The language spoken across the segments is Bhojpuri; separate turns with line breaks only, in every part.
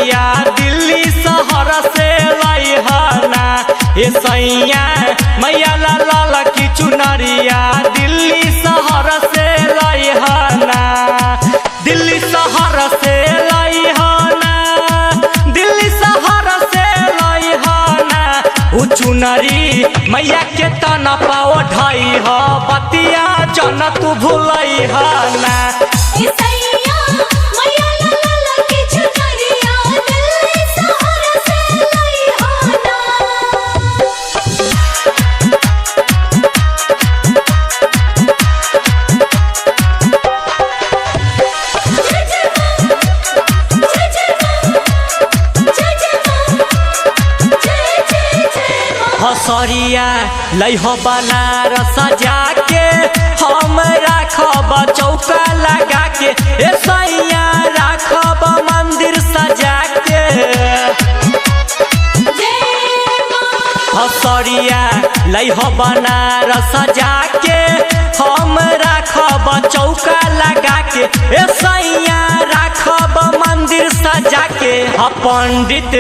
चुनरिया दिल्ली शहर से लाई हना ए सैया मैया लाल की चुनरिया दिल्ली शहर से लाई हना दिल्ली शहर से लाई हना दिल्ली शहर से लाई हना उ चुनरी मैया के तना पाओ ढाई ह बतिया जन तू भूलई हना हसरिया लइह बनारस जाके हम राखब चौका लगा के ए सैया राखब मंदिर सजा के हसरिया लइह बनारस जाके हम राखब चौका लगा के ए सैया राखब मंदिर सजा के पंडित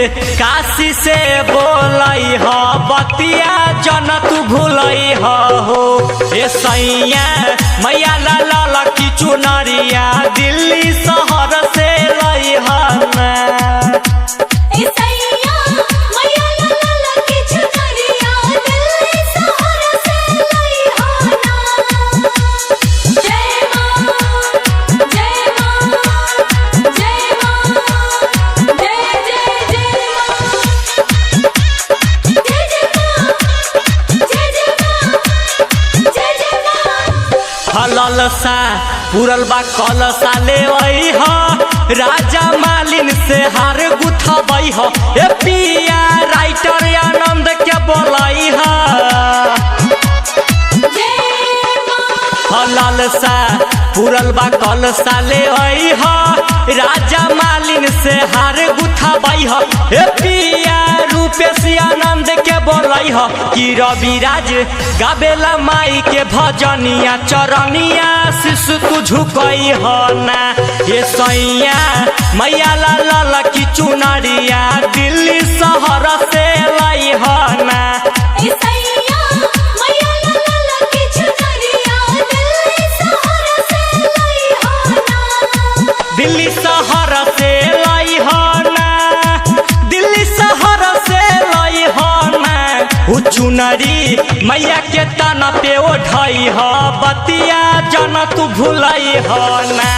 काशी से बोलई ह बतिया जन तू भूलई हो ए सैया मैया लाल की चुनरिया दिल्ली शहर से लई हना ललसा पूरल बा कलसा ले राजा मालिन से हार गुथबई ह ए पिया राइटर आनंद के बोलई ह ललसा पूरल बा कलसा ले राजा मालिन से हार गुथबई ह ए पिया रूपेश आनंद के बोलई ह कि रविराज गावेला माई के भजनिया चरनिया शिशु तू झुकई ह ना ये सैया मैया लाल की चुनरिया दिल्ली शहर से लाई ह ना दिल्ली शहर से लाई हना दिल्ली शहर से लाई हना उ चुनरी मैया के तना पे ओढ़ई ह बतिया जन तू भूलई हना।